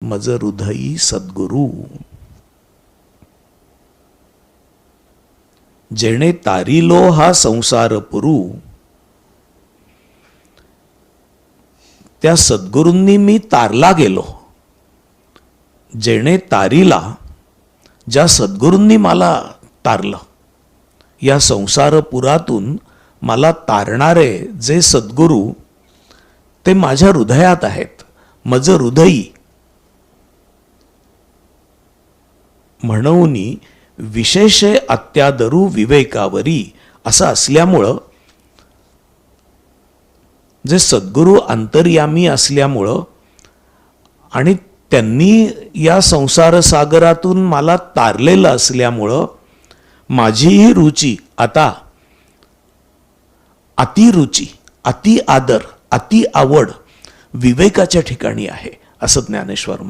मज हृदयी सद्गुरू. जेणे तारिलो हा संसार पुरू, त्या सद्गुरूंनी मी तारला गेलो. जेणे तारिला, ज्या सद्गुरूंनी मला तारलं, या संसारपुरातून मला तारणारे जे सद्गुरू ते माझ्या हृदयात आहेत. मज हृदयी म्हणून विशेषे अत्यादरू विवेकावरी असं असल्यामुळं, जे सद्गुरू अंतर्यामी असल्यामुळं आणि त्यांनी या संसार सागरातून मला तारलेलं असल्यामुळं माझीही रुची आता अतिरुची, अति आदर, अति आवड विवेकाच्या ठिकाणी आहे, असं ज्ञानेश्वर